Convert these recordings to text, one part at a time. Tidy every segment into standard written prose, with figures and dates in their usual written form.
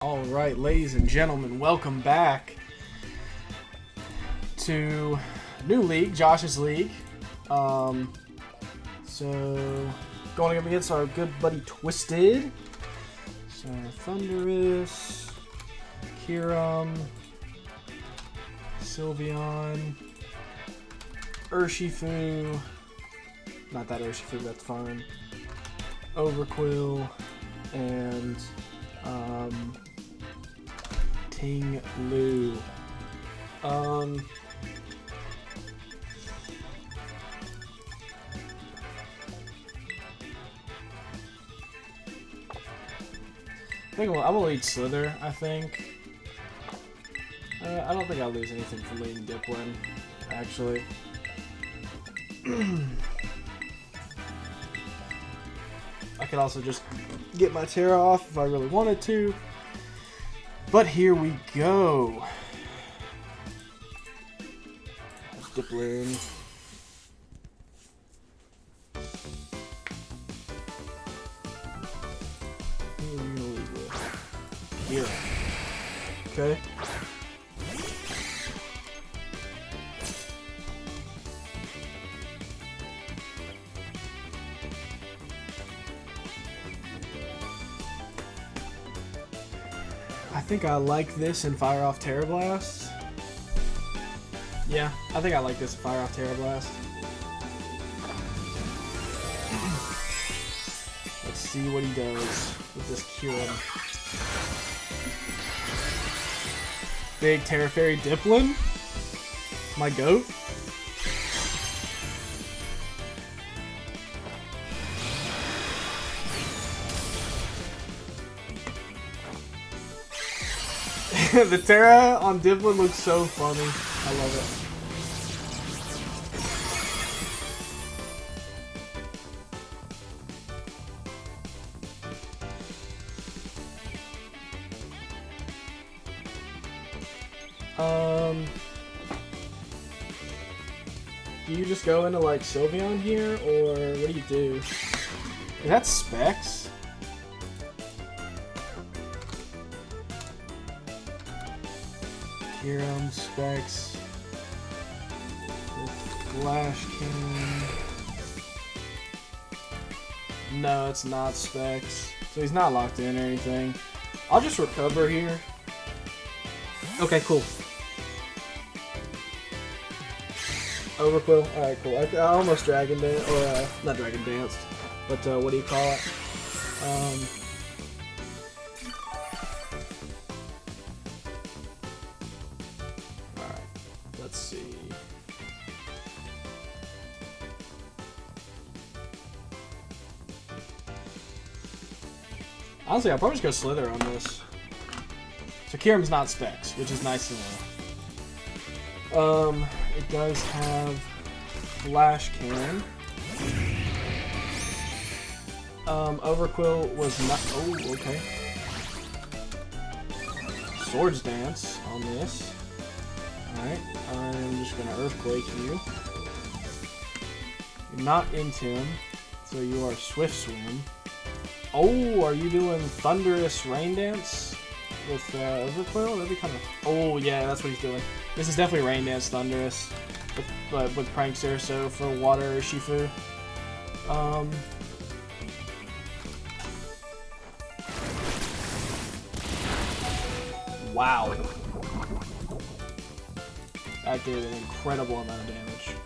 Alright, ladies and gentlemen, welcome back to new league, Josh's league. So, going up against our good buddy Twisted. So, Thunderous, Kiram, Sylveon, Urshifu, not that Urshifu, that's fine, Overquill, and Ting Lu. I think I'm gonna lead Slither, I think. I don't think I'll lose anything from leading Dipwin, actually. I could also just get my Tera off if I really wanted to. But here we go. Dipwin. Who are you gonna lead with? Here. Okay. I think I like this and fire off Tera Blast. Yeah, I think I like this and fire off Tera Blast. Let's see what he does with this Kiram. Big Tera Fairy Dipwin? My goat? The Tera on Dipwin looks so funny. I love it. Do you just go into like Sylveon here, or what do you do? Is that Specs? Kiram, Specs, Flash Cannon. No, it's not Specs. So he's not locked in or anything. I'll just recover here. Okay, cool. Overquill. Alright, cool. I almost Dragon Dance, or not Dragon Danced, but what do you call it? Let's see. Honestly, I'll probably just go Slither on this. So Kiram's not Specs, which is nice to know. It does have Flash Cannon. Overquill was not. Oh, okay. Swords Dance on this. Alright, I'm just gonna Earthquake you. You're not into him, so you are Swift Swim. Oh, are you doing Thunderous Rain Dance with Overquill? That'd be kind of. Oh, yeah, that's what he's doing. This is definitely Rain Dance Thunderous with Prankster, so for Water Urshifu. Wow. That did an incredible amount of damage.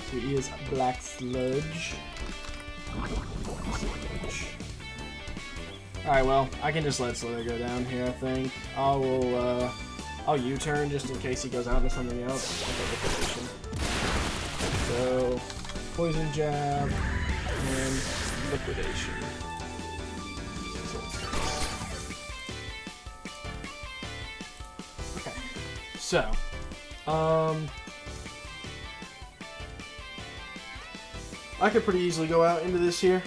So he is Black Sludge. Alright, well, I can just let Slither go down here, I think. I'll U-turn just in case he goes out into something else. So, Poison Jab, and Liquidation. Okay, so, I could pretty easily go out into this here.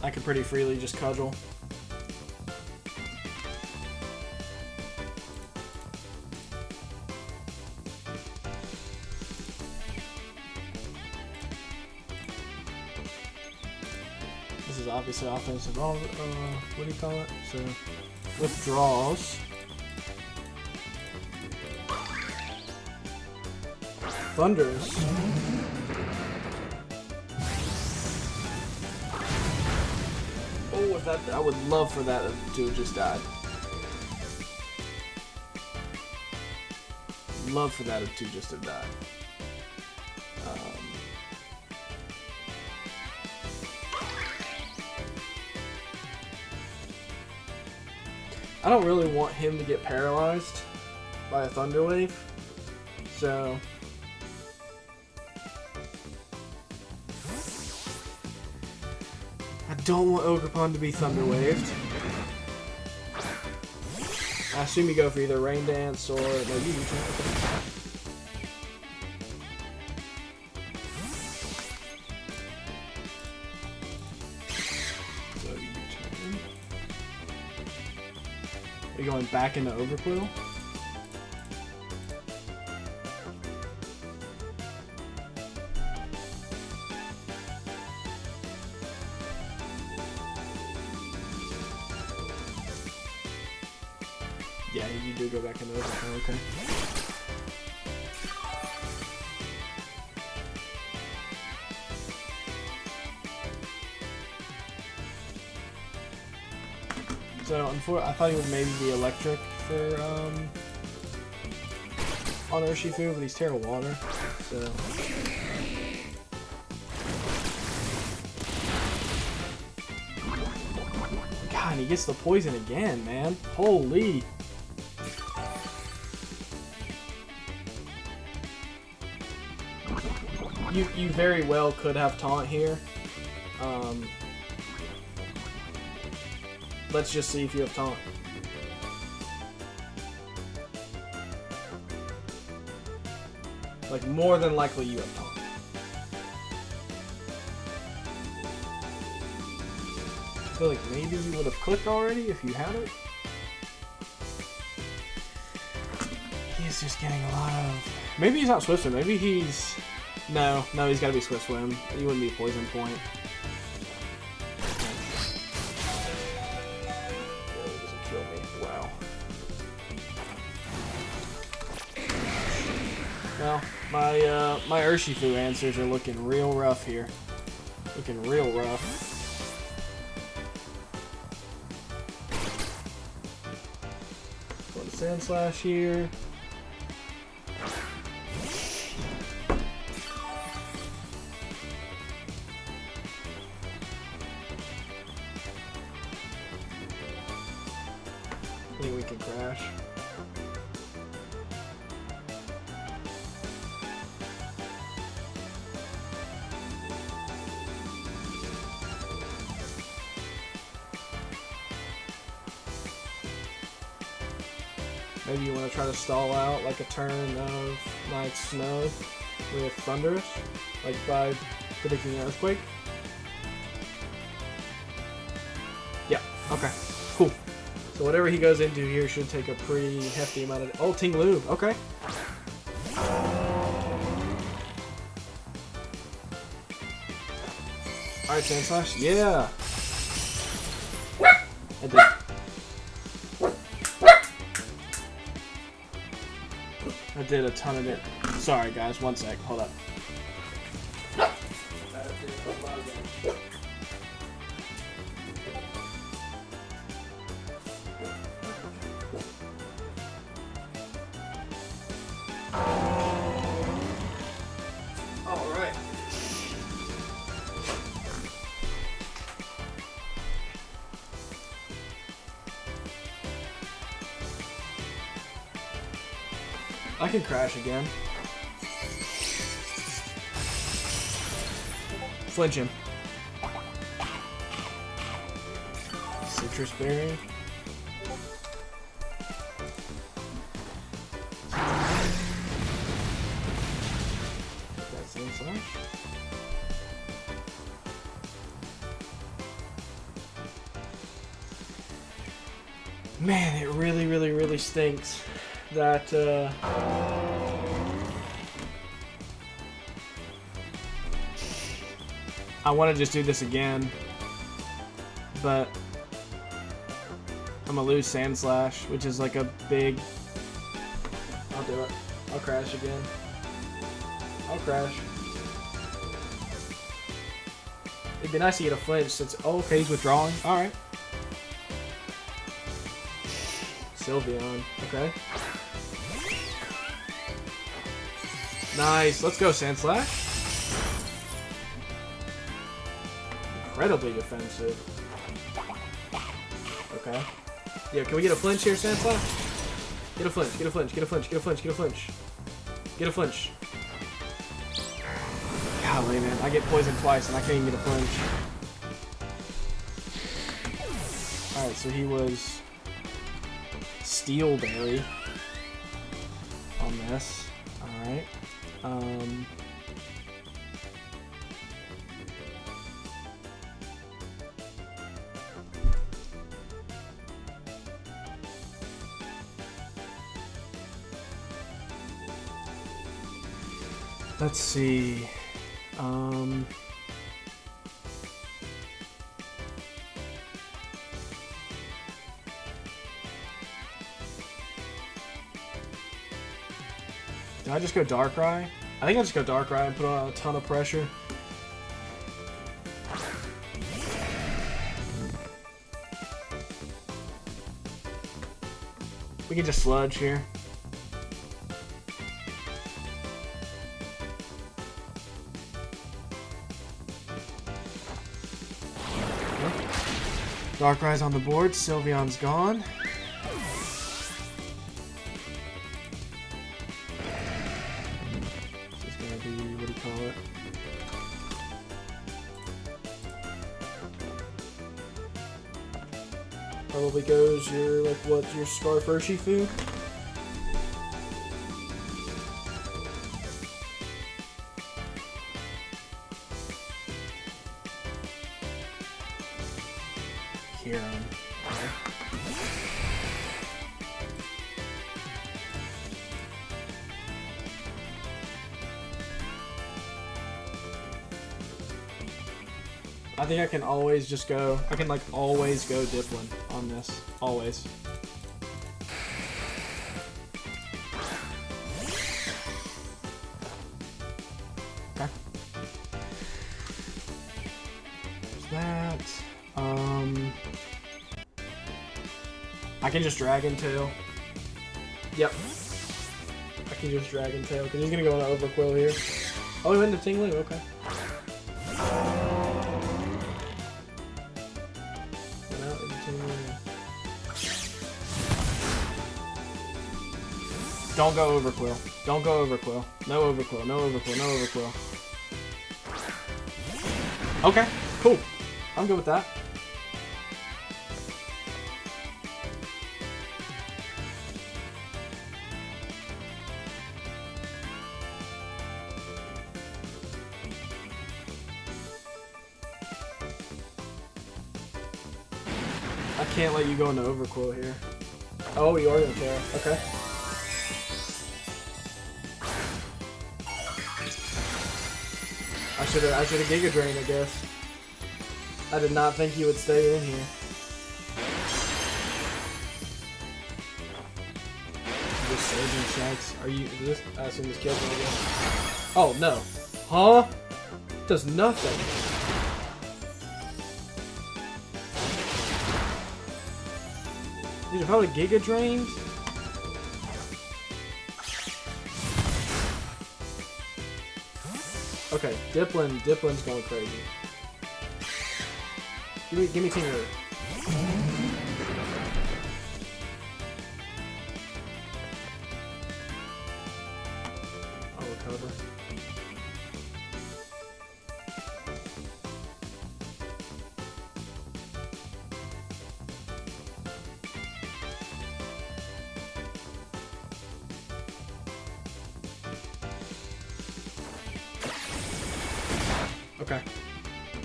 I could pretty freely just cudgel. This is obviously offensive. What do you call it? So, withdraws. Thunders. Oh, if that, I would love for that to have just died. Love for that to just have died. I don't really want him to get paralyzed by a Thunder Wave, so I don't want Ogerpon to be Thunder Waved. I assume you go for either Rain Dance or no, you Are you going back into Overquill? Yeah, you do go back into Overquill, okay. So, unfortunately, I thought he would maybe be electric for, on Urshifu, but he's Tera Water, so. God, and he gets the poison again, man. Holy. You very well could have taunt here. Let's just see if you have taunt. Like, more than likely you have taunt. I feel like maybe you would have clicked already if you had it. He's just getting a lot of... Maybe he's not Swift Swim. Maybe he's... No, he's got to be Swift Swim. He wouldn't be a Poison Point. Well, my Urshifu answers are looking real rough here. Looking real rough. Put a Sand Slash here. I think we can crash. Maybe you want to try to stall out like a turn of Night Snow with Thunderous, like by predicting an Earthquake. Yeah, okay, cool. So whatever he goes into here should take a pretty hefty amount of... Oh, Ting-Lu, okay. Alright, Sand Slash, yeah! I did. I did a ton of it. Sorry guys, one sec, hold up. Alright. I can crash again. Flinch him. Citrus Berry. That Sand Slash. Man, it really, really, really stinks that, I want to just do this again, but I'm gonna lose Sand Slash, which is like a big... I'll do it. I'll crash again. I'll crash. It'd be nice to get a flinch since... Oh, okay, he's withdrawing. Alright. Sylveon. Okay. Nice. Let's go, Sand Slash. Incredibly defensive. Okay. Yeah, can we get a flinch here, Sand Slash? Get a flinch, get a flinch, get a flinch, get a flinch, get a flinch. Get a flinch. Golly, man. I get poisoned twice and I can't even get a flinch. Alright, so he was Steel Berry on this. Alright. Let's see. Did I just go Darkrai? I think I just go Darkrai and put on a ton of pressure. We can just Sludge here. Darkrai's on the board, Sylveon's gone. This is gonna be, what do you call it? Probably goes your, like, what, your Scarf Urshifu? I think I can always just go, I can like always go Dipplin on this, always. Okay. There's that. I can just Dragon Tail. Yep. I can just Dragon Tail, because he's going to go on an Overquill here. Oh, he went into Tinglu, okay. Don't go Overquill. Don't go Overquill. No Overquill, no Overquill, no Overquill. Okay, cool. I'm good with that. I can't let you go into Overquill here. Oh, you are gonna Tera. Okay. I should have Giga Drained, I guess. I did not think you would stay in here. Just Surging Shacks. Are you this? I assume this kills me again. Oh no. Huh? Does nothing. Dude, if I would have Giga Drained. Okay, Dipplin's going crazy. Give me Tingler. I'll recover. Okay.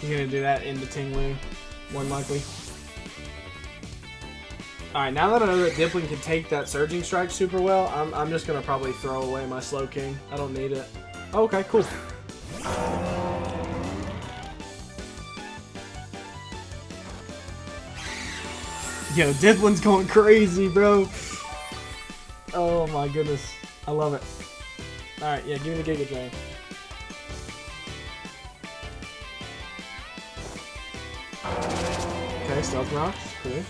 He's gonna do that into Tinglu, more than likely. Alright, now that I know that Dipplin can take that Surging Strike super well, I'm just gonna probably throw away my Slowking. I don't need it. Oh, okay, cool. Yo, Dipplin's going crazy, bro. Oh my goodness. I love it. Alright, yeah, give me the Giga Drain. Okay, Stealth Rocks. Cool.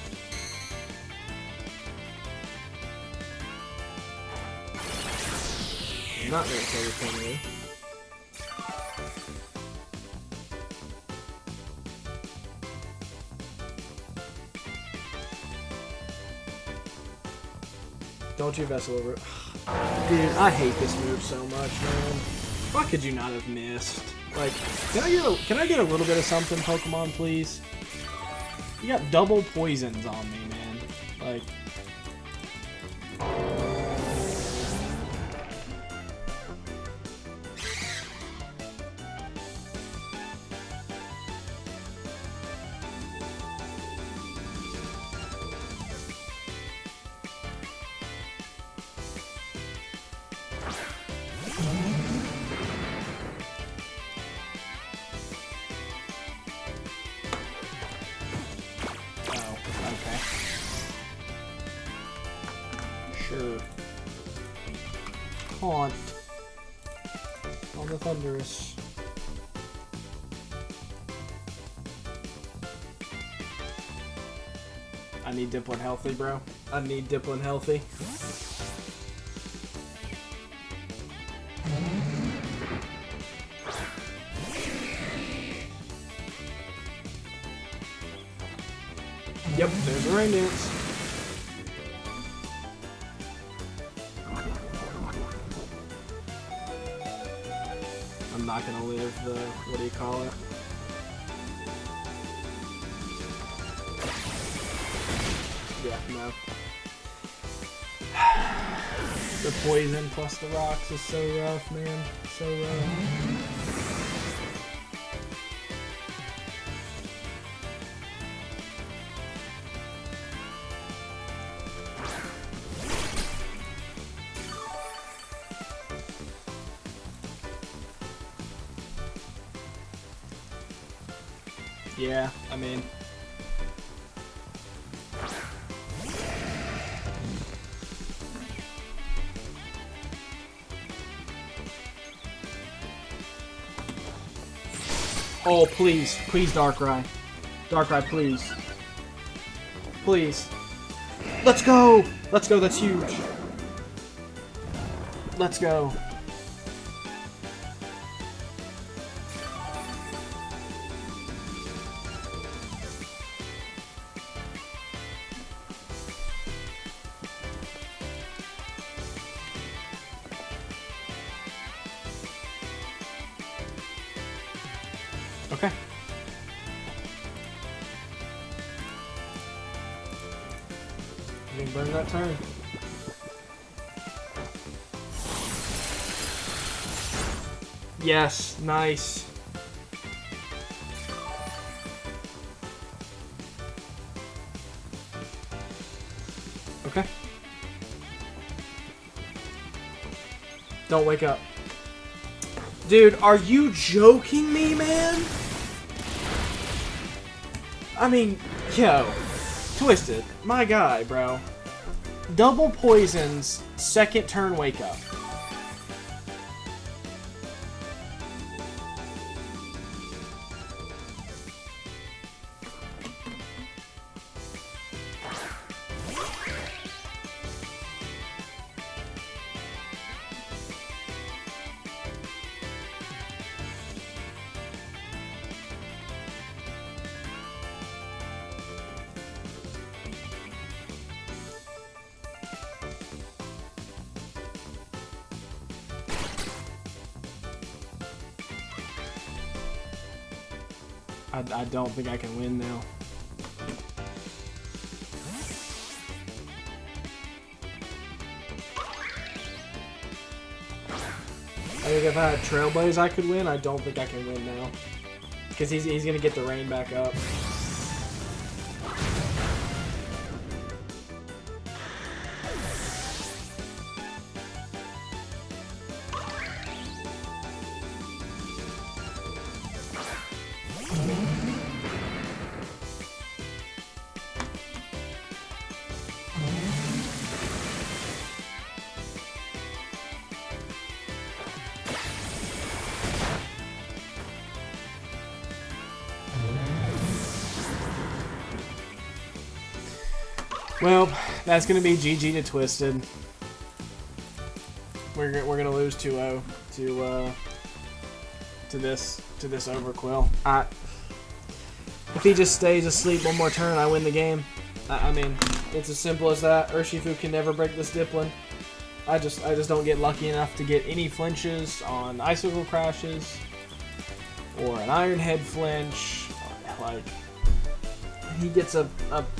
I'm not gonna kill this one here. Don't you vessel over it. Dude, I hate this move so much, man. Why could you not have missed? Like, can I get a little bit of something, Pokemon, please? You got double poisons on me, man. Like... Sure. Haunt. On the Thunderous. I need Dipplin healthy, bro. I need Dipplin healthy. Yep, there's a Rain Dance. I'm not gonna live the, what do you call it? Yeah, no. The poison plus the rocks is so rough, man. So rough. Yeah, I mean... Oh, please. Please, Darkrai. Darkrai, please. Please. Let's go! Let's go, that's huge. Let's go. Okay. You can burn that turn. Yes, nice. Okay. Don't wake up. Dude, are you joking me, man? I mean, yo. Twisted. My guy, bro. Double poisons, second turn wake up. I don't think I can win now. I think if I had Trailblaze I could win. I don't think I can win now. Because he's going to get the rain back up. Well, that's gonna be GG to Twisted. We're gonna lose 2-0 to this Overquill. If he just stays asleep one more turn, I win the game. I mean, it's as simple as that. Urshifu can never break this Dipplin. I just don't get lucky enough to get any flinches on Icicle Crashes or an Iron Head flinch. Like, he gets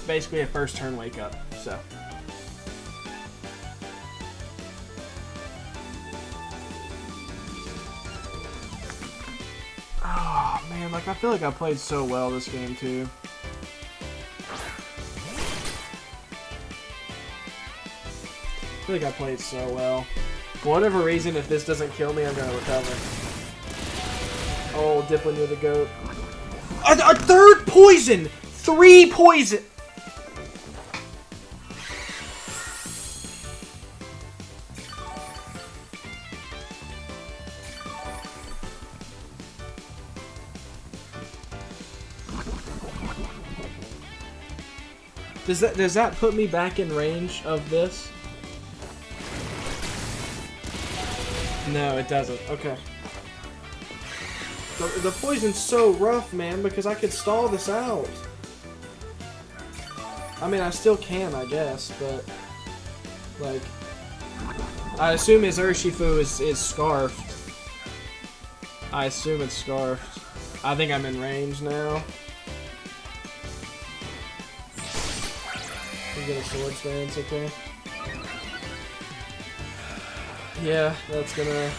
basically a first turn wake up. So. Oh man, like I feel like I played so well this game too. I feel like I played so well. For whatever reason, if this doesn't kill me, I'm gonna recover. Oh, Dipplin, you're the GOAT. A third poison! 3 poison! Does that put me back in range of this? No, it doesn't. Okay. The poison's so rough, man, because I could stall this out. I mean, I still can, I guess, but like, I assume his Urshifu is scarfed. I assume it's scarfed. I think I'm in range now. Get a sword stance, okay. Yeah, that's gonna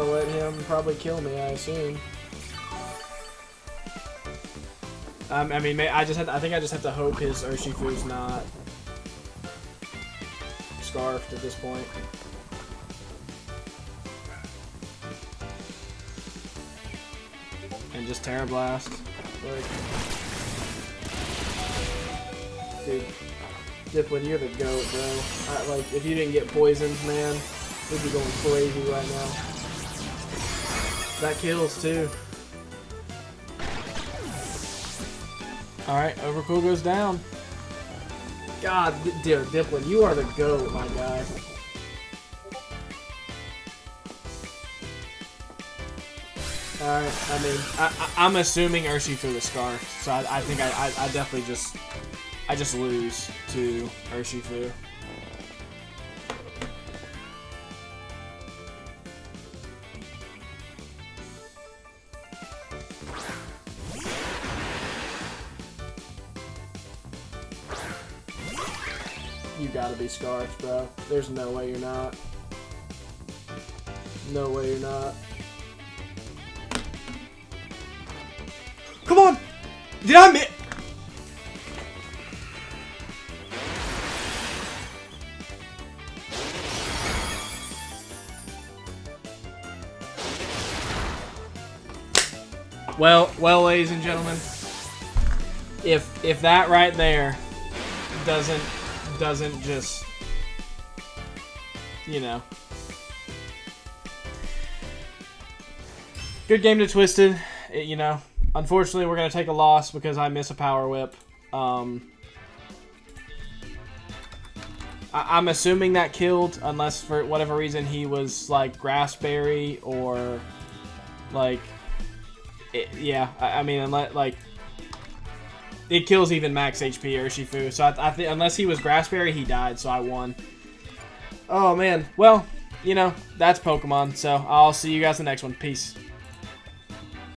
let him probably kill me, I assume. I mean, I think I just have to hope his Urshifu's not scarfed at this point. And just Terra Blast. Like, dude, Dipplin, you're the GOAT, bro. Like, if you didn't get poisoned, man, we'd be going crazy right now. That kills, too. Alright, Overcool goes down. God, dude, Dipplin, you are the GOAT, my guy. Alright, I mean, I'm assuming Urshifu is scarfed, so I think I definitely just... I just lose to Urshifu. You gotta be scarfed, bro. There's no way you're not. No way you're not. Come on! Did I miss? Well, ladies and gentlemen, if that right there doesn't just, you know, good game to Twisted. You know, unfortunately, we're gonna take a loss because I miss a power whip. I'm assuming that killed, unless for whatever reason he was like Grassberry or like. Yeah, I mean, unless, like, it kills even max HP Urshifu. So I think unless he was Grassberry, he died. So I won. Oh man. Well, you know, that's Pokemon. So I'll see you guys in the next one. Peace.